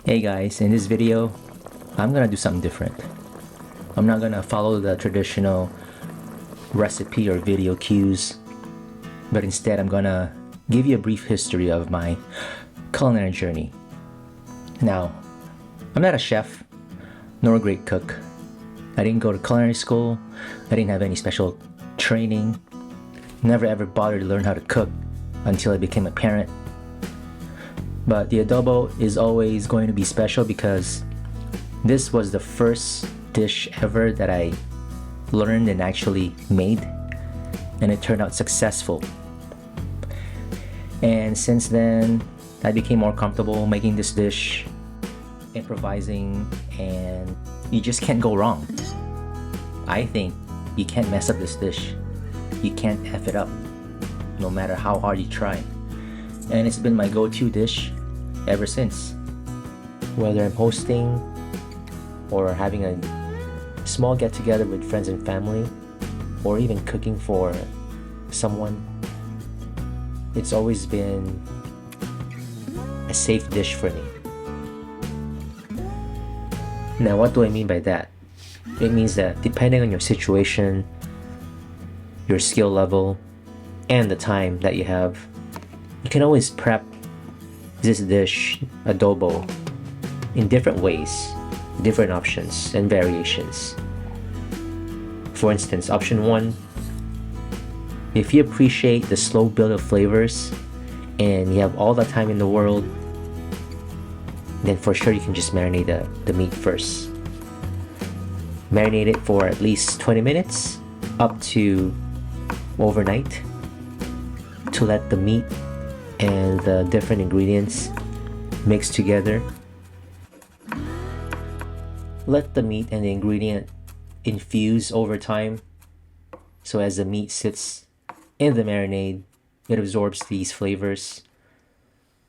Hey guys, in this video, I'm gonna do something different. I'm not gonna follow the traditional recipe or video cues, but instead I'm gonna give you a brief history of my culinary journey. Now, I'm not a chef, nor a great cook. I didn't go to culinary school, I didn't have any special training, never ever bothered to learn how to cook until I became a parent. But the adobo is always going to be special because this was the first dish ever that I learned and actually made, and it turned out successful. And since then, I became more comfortable making this dish, improvising, and you just can't go wrong. I think you can't mess up this dish. You can't F it up, no matter how hard you try. And it's been my go-to dish ever since. Whether I'm hosting or having a small get-together with friends and family, or even cooking for someone, it's always been a safe dish for me. Now, what do I mean by that? It means that depending on your situation, your skill level, and the time that you have, you can always prep this dish, adobo, in different ways, different options and variations. For instance, option 1, if you appreciate the slow build of flavors and you have all the time in the world, then for sure you can just marinate the meat first. Marinate it for at least 20 minutes up to overnight to let the meat and the different ingredients mix together. Let the meat and the ingredient infuse over time, so as the meat sits in the marinade, it absorbs these flavors,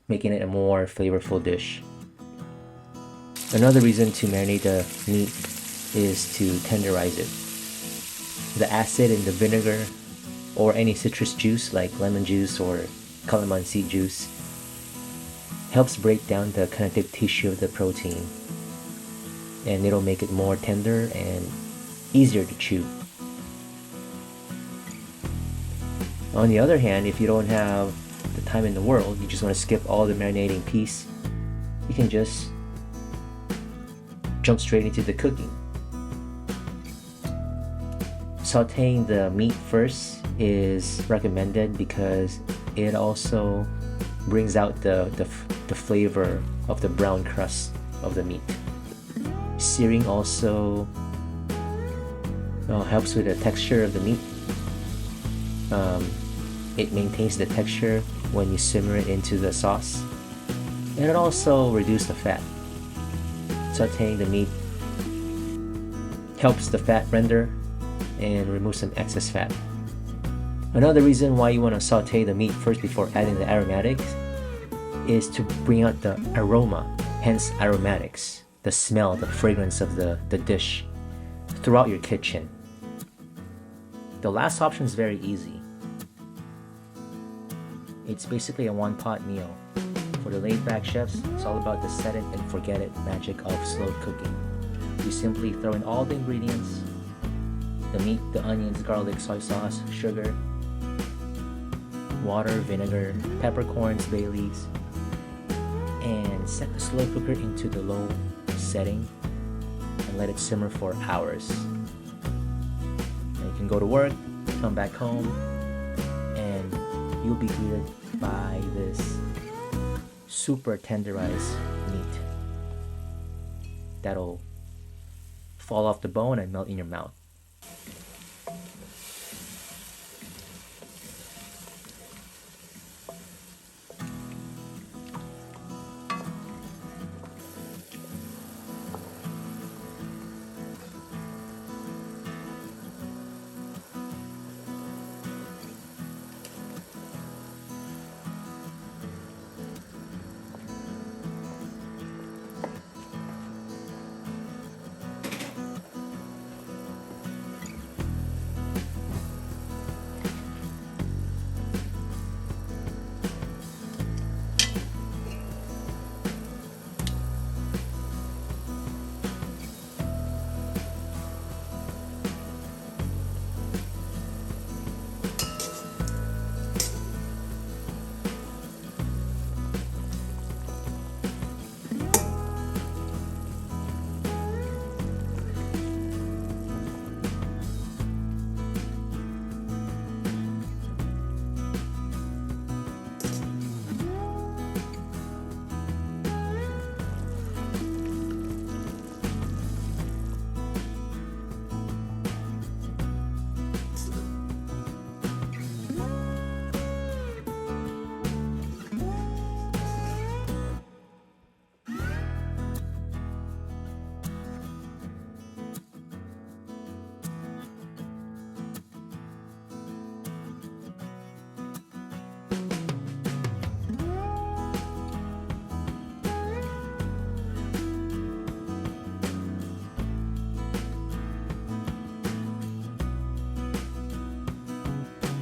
making it a more flavorful dish. Another reason to marinate the meat is to tenderize it. The acid in the vinegar or any citrus juice like lemon juice or calamansi juice helps break down the connective tissue of the protein, and it'll make it more tender and easier to chew. On the other hand, if you don't have the time in the world, you just want to skip all the marinating piece, you can just jump straight into the cooking. Sautéing the meat first is recommended because it also brings out the flavor of the brown crust of the meat. Searing also helps with the texture of the meat. It maintains the texture when you simmer it into the sauce, and it also reduces the fat. Sautéing the meat helps the fat render and remove some excess fat. Another reason why you want to saute the meat first before adding the aromatics is to bring out the aroma, hence aromatics, the smell, the fragrance of the dish throughout your kitchen. The last option is very easy. It's basically a one-pot meal. For the laid-back chefs, it's all about the set-it-and-forget-it magic of slow cooking. You simply throw in all the ingredients, the meat, the onions, garlic, soy sauce, sugar, water, vinegar, peppercorns, bay leaves, and set the slow cooker into the low setting and let it simmer for hours. And you can go to work, come back home, and you'll be greeted by this super tenderized meat that'll fall off the bone and melt in your mouth.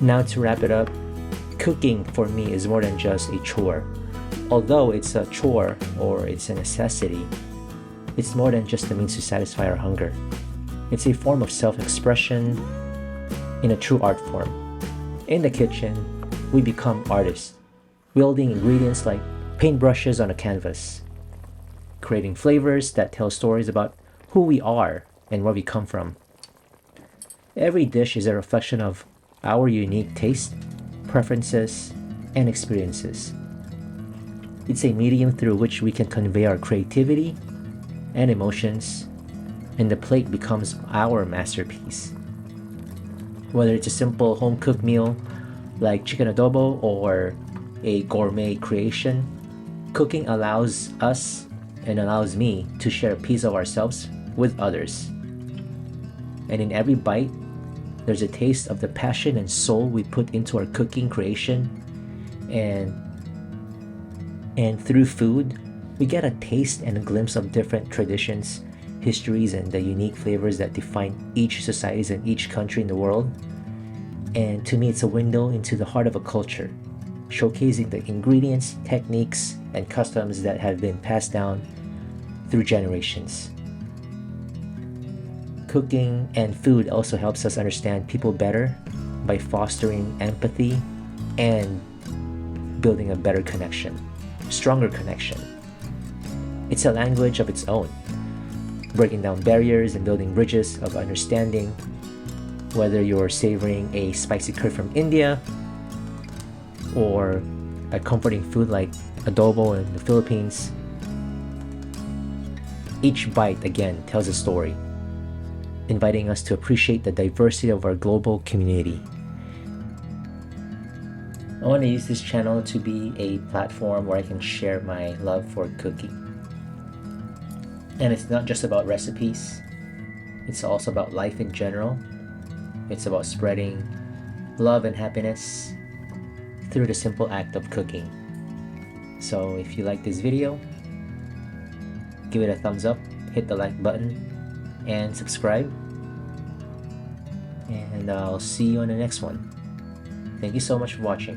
Now to wrap it up, cooking for me is more than just a chore. Although it's a chore or it's a necessity, it's more than just a means to satisfy our hunger. It's a form of self-expression in a true art form. In the kitchen, we become artists, wielding ingredients like paintbrushes on a canvas, creating flavors that tell stories about who we are and where we come from. Every dish is a reflection of our unique taste, preferences, and experiences. It's a medium through which we can convey our creativity and emotions, and the plate becomes our masterpiece. Whether it's a simple home-cooked meal like chicken adobo or a gourmet creation, cooking allows us and allows me to share a piece of ourselves with others. And in every bite, there's a taste of the passion and soul we put into our cooking creation, and through food, we get a taste and a glimpse of different traditions, histories, and the unique flavors that define each society and each country in the world. And to me, it's a window into the heart of a culture, showcasing the ingredients, techniques, and customs that have been passed down through generations. Cooking and food also helps us understand people better by fostering empathy and building a better connection, stronger connection. It's a language of its own, breaking down barriers and building bridges of understanding. Whether you're savoring a spicy curry from India or a comforting food like adobo in the Philippines, each bite again tells a story, inviting us to appreciate the diversity of our global community. I want to use this channel to be a platform where I can share my love for cooking. And it's not just about recipes, it's also about life in general. It's about spreading love and happiness through the simple act of cooking. So if you like this video, give it a thumbs up, hit the like button, and subscribe. And I'll see you on the next one. Thank you so much for watching.